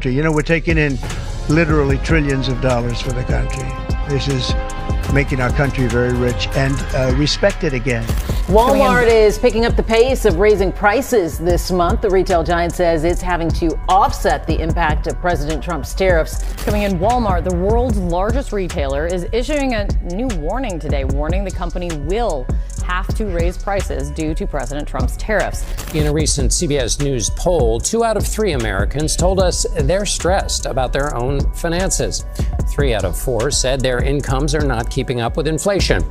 country. You know, we're taking in literally trillions of dollars for the country. This is making our country very rich and respected again. Walmart is picking up the pace of raising prices this month. The retail giant says it's having to offset the impact of President Trump's tariffs. Coming in, Walmart, the world's largest retailer, is issuing a new warning today, warning the company will have to raise prices due to President Trump's tariffs. In a recent CBS News poll, 2 out of 3 Americans told us they're stressed about their own finances. 3 out of 4 said their incomes are not keeping up with inflation.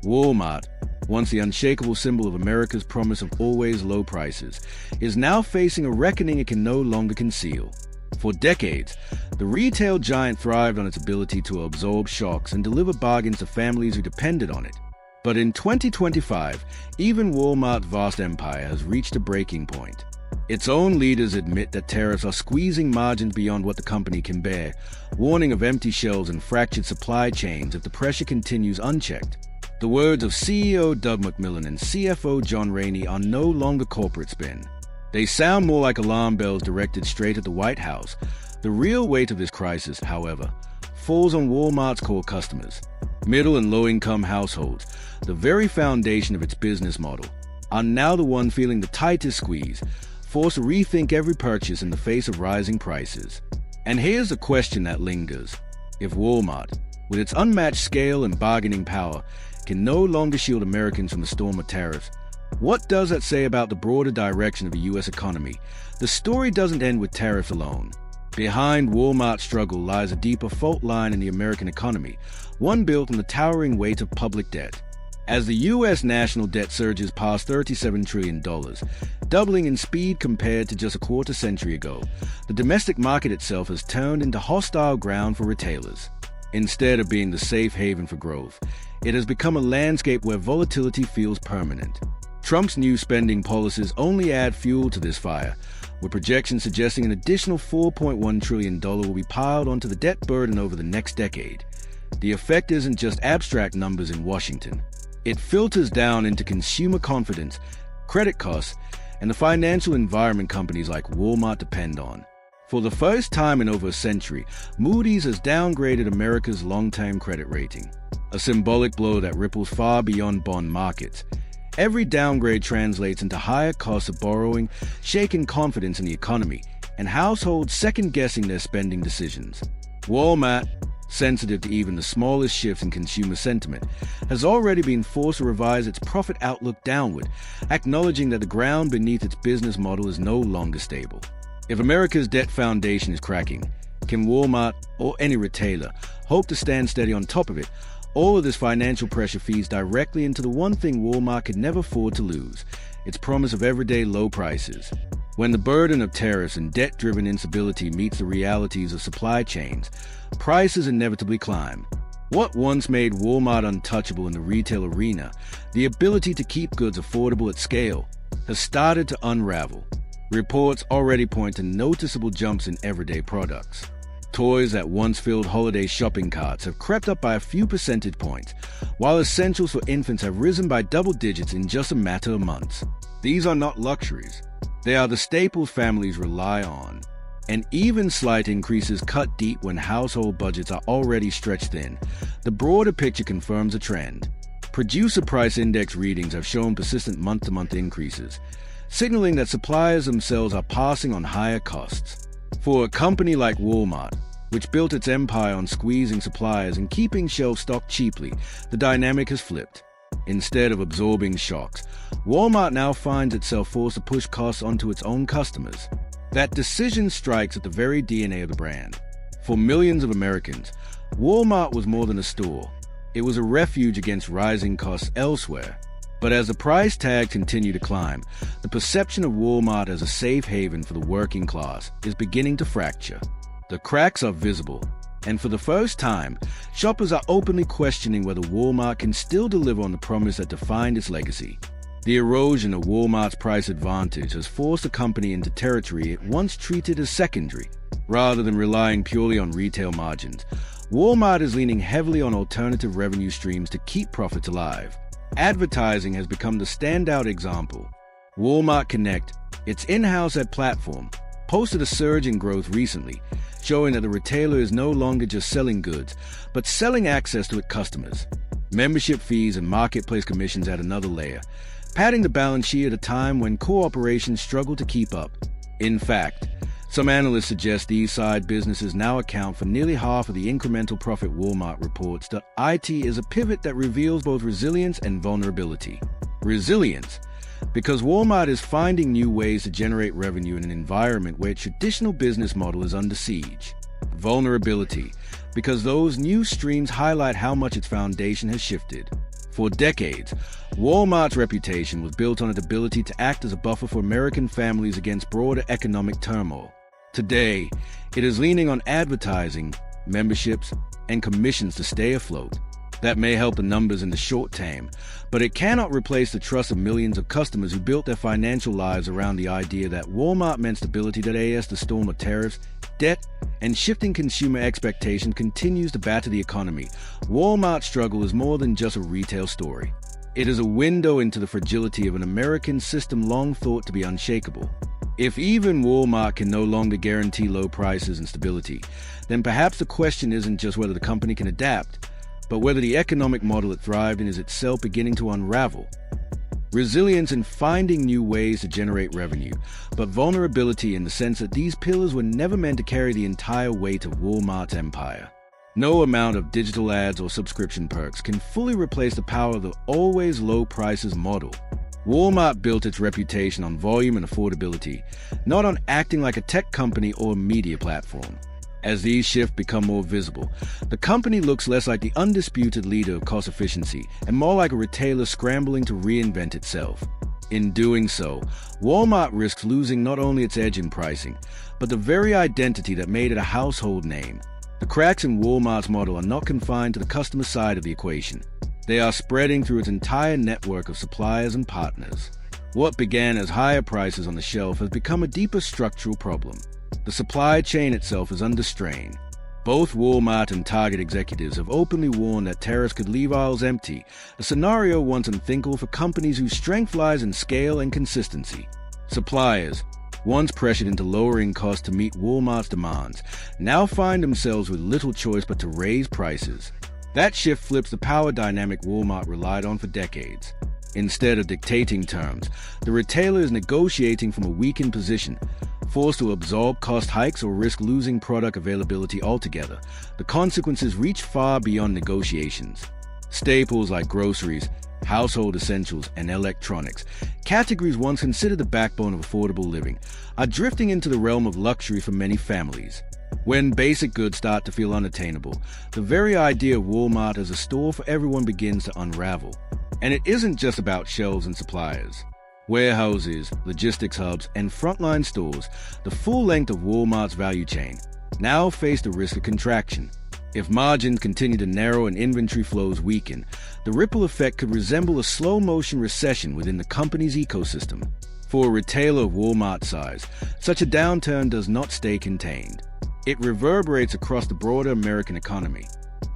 Walmart, once the unshakable symbol of America's promise of always low prices, is now facing a reckoning it can no longer conceal. For decades, the retail giant thrived on its ability to absorb shocks and deliver bargains to families who depended on it. But in 2025, even Walmart's vast empire has reached a breaking point. Its own leaders admit that tariffs are squeezing margins beyond what the company can bear, warning of empty shelves and fractured supply chains if the pressure continues unchecked. The words of CEO Doug McMillon and CFO John Rainey are no longer corporate spin. They sound more like alarm bells directed straight at the White House. The real weight of this crisis, however, falls on Walmart's core customers. Middle and low-income households, the very foundation of its business model, are now the one feeling the tightest squeeze, forced to rethink every purchase in the face of rising prices. And here's the question that lingers. If Walmart, with its unmatched scale and bargaining power, can no longer shield Americans from the storm of tariffs, what does that say about the broader direction of the U.S. economy? The story doesn't end with tariffs alone. Behind Walmart's struggle lies a deeper fault line in the American economy, one built on the towering weight of public debt. As the U.S. national debt surges past $37 trillion, doubling in speed compared to just a quarter century ago, the domestic market itself has turned into hostile ground for retailers. Instead of being the safe haven for growth, it has become a landscape where volatility feels permanent. Trump's new spending policies only add fuel to this fire, with projections suggesting an additional $4.1 trillion will be piled onto the debt burden over the next decade. The effect isn't just abstract numbers in Washington. It filters down into consumer confidence, credit costs, and the financial environment companies like Walmart depend on. For the first time in over a century, Moody's has downgraded America's long-term credit rating, a symbolic blow that ripples far beyond bond markets. Every downgrade translates into higher costs of borrowing, shaking confidence in the economy, and households second-guessing their spending decisions. Walmart, sensitive to even the smallest shifts in consumer sentiment, has already been forced to revise its profit outlook downward, acknowledging that the ground beneath its business model is no longer stable. If America's debt foundation is cracking, can Walmart, or any retailer, hope to stand steady on top of it? All of this financial pressure feeds directly into the one thing Walmart could never afford to lose, its promise of everyday low prices. When the burden of tariffs and debt-driven instability meets the realities of supply chains, prices inevitably climb. What once made Walmart untouchable in the retail arena, the ability to keep goods affordable at scale, has started to unravel. Reports already point to noticeable jumps in everyday products. Toys that once filled holiday shopping carts have crept up by a few percentage points, while essentials for infants have risen by double digits in just a matter of months. These are not luxuries. They are the staples families rely on. And even slight increases cut deep when household budgets are already stretched thin. The broader picture confirms a trend. Producer price index readings have shown persistent month-to-month increases, signaling that suppliers themselves are passing on higher costs. For a company like Walmart, which built its empire on squeezing suppliers and keeping shelf stock cheaply, the dynamic has flipped. Instead of absorbing shocks, Walmart now finds itself forced to push costs onto its own customers. That decision strikes at the very DNA of the brand. For millions of Americans, Walmart was more than a store. It was a refuge against rising costs elsewhere. But as the price tags continue to climb, the perception of Walmart as a safe haven for the working class is beginning to fracture. The cracks are visible, and for the first time, shoppers are openly questioning whether Walmart can still deliver on the promise that defined its legacy. The erosion of Walmart's price advantage has forced the company into territory it once treated as secondary. Rather than relying purely on retail margins, Walmart is leaning heavily on alternative revenue streams to keep profits alive. advertising has become the standout example. Walmart Connect, its in-house ad platform, posted a surge in growth recently, showing that the retailer is no longer just selling goods, but selling access to its customers. Membership fees and marketplace commissions add another layer, padding the balance sheet at a time when core operations struggle to keep up. In fact, some analysts suggest these side businesses now account for nearly half of the incremental profit Walmart reports that IT is a pivot that reveals both resilience and vulnerability. Resilience, because Walmart is finding new ways to generate revenue in an environment where its traditional business model is under siege. Vulnerability, because those new streams highlight how much its foundation has shifted. For decades, Walmart's reputation was built on its ability to act as a buffer for American families against broader economic turmoil. Today, it is leaning on advertising, memberships, and commissions to stay afloat. That may help the numbers in the short term, but it cannot replace the trust of millions of customers who built their financial lives around the idea that Walmart meant stability today as the storm of tariffs, debt, and shifting consumer expectation continues to batter the economy. Walmart's struggle is more than just a retail story. It is a window into the fragility of an American system long thought to be unshakable. If even Walmart can no longer guarantee low prices and stability, then perhaps the question isn't just whether the company can adapt, but whether the economic model it thrived in is itself beginning to unravel. Resilience in finding new ways to generate revenue, but vulnerability in the sense that these pillars were never meant to carry the entire weight of Walmart's empire. No amount of digital ads or subscription perks can fully replace the power of the always low prices model. Walmart built its reputation on volume and affordability, not on acting like a tech company or media platform. As these shifts become more visible, the company looks less like the undisputed leader of cost efficiency and more like a retailer scrambling to reinvent itself. In doing so, Walmart risks losing not only its edge in pricing, but the very identity that made it a household name. The cracks in Walmart's model are not confined to the customer side of the equation. They are spreading through its entire network of suppliers and partners. What began as higher prices on the shelf has become a deeper structural problem. The supply chain itself is under strain. Both Walmart and Target executives have openly warned that tariffs could leave aisles empty, a scenario once unthinkable for companies whose strength lies in scale and consistency. Suppliers, once pressured into lowering costs to meet Walmart's demands, now find themselves with little choice but to raise prices. That shift flips the power dynamic Walmart relied on for decades. Instead of dictating terms, the retailer is negotiating from a weakened position, forced to absorb cost hikes or risk losing product availability altogether. The consequences reach far beyond negotiations. Staples like groceries, household essentials, and electronics, categories once considered the backbone of affordable living, are drifting into the realm of luxury for many families. When basic goods start to feel unattainable, the very idea of Walmart as a store for everyone begins to unravel. And it isn't just about shelves and suppliers. Warehouses, logistics hubs, and frontline stores, the full length of Walmart's value chain, now face the risk of contraction. If margins continue to narrow and inventory flows weaken, the ripple effect could resemble a slow-motion recession within the company's ecosystem. For a retailer of Walmart's size, such a downturn does not stay contained. It reverberates across the broader American economy.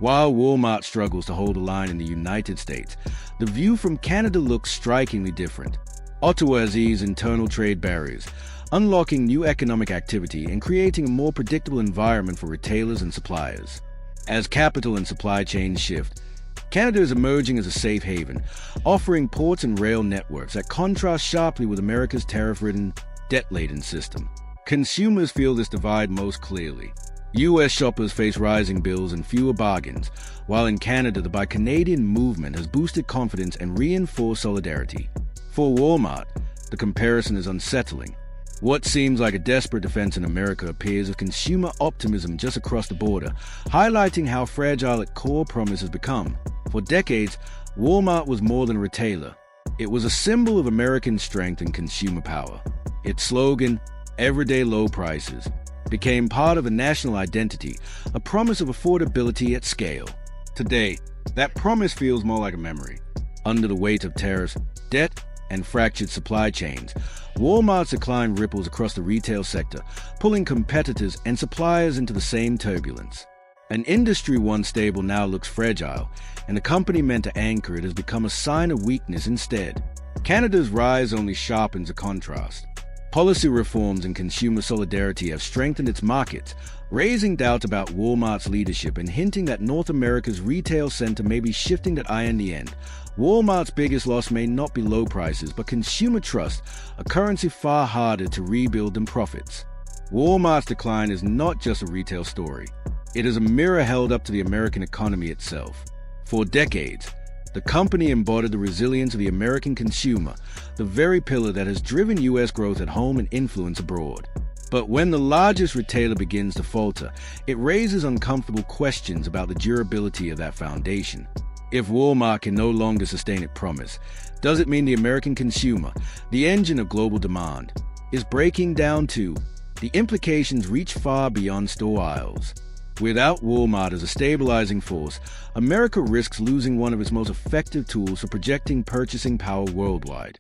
While Walmart struggles to hold a line in the United States, the view from Canada looks strikingly different. Ottawa has eased internal trade barriers, unlocking new economic activity and creating a more predictable environment for retailers and suppliers. As capital and supply chains shift, Canada is emerging as a safe haven, offering ports and rail networks that contrast sharply with America's tariff-ridden, debt-laden system. Consumers feel this divide most clearly. U.S. shoppers face rising bills and fewer bargains, while in Canada the Buy Canadian movement has boosted confidence and reinforced solidarity. For Walmart, the comparison is unsettling. What seems like a desperate defense in America appears as consumer optimism just across the border, highlighting how fragile its core promise has become. For decades, Walmart was more than a retailer. It was a symbol of American strength and consumer power. Its slogan, "Everyday Low Prices," became part of a national identity, a promise of affordability at scale. Today, that promise feels more like a memory. Under the weight of tariffs, debt, and fractured supply chains, Walmart's decline ripples across the retail sector, pulling competitors and suppliers into the same turbulence. An industry once stable now looks fragile, and a company meant to anchor it has become a sign of weakness instead. Canada's rise only sharpens the contrast. Policy reforms and consumer solidarity have strengthened its markets, raising doubt about Walmart's leadership and hinting that North America's retail center may be shifting that eye in the end. Walmart's biggest loss may not be low prices, but consumer trust, a currency far harder to rebuild than profits. Walmart's decline is not just a retail story. It is a mirror held up to the American economy itself. For decades, the company embodied the resilience of the American consumer, the very pillar that has driven U.S. growth at home and influence abroad. But when the largest retailer begins to falter, it raises uncomfortable questions about the durability of that foundation. If Walmart can no longer sustain its promise, does it mean the American consumer, the engine of global demand, is breaking down too? The implications reach far beyond store aisles. Without Walmart as a stabilizing force, America risks losing one of its most effective tools for projecting purchasing power worldwide.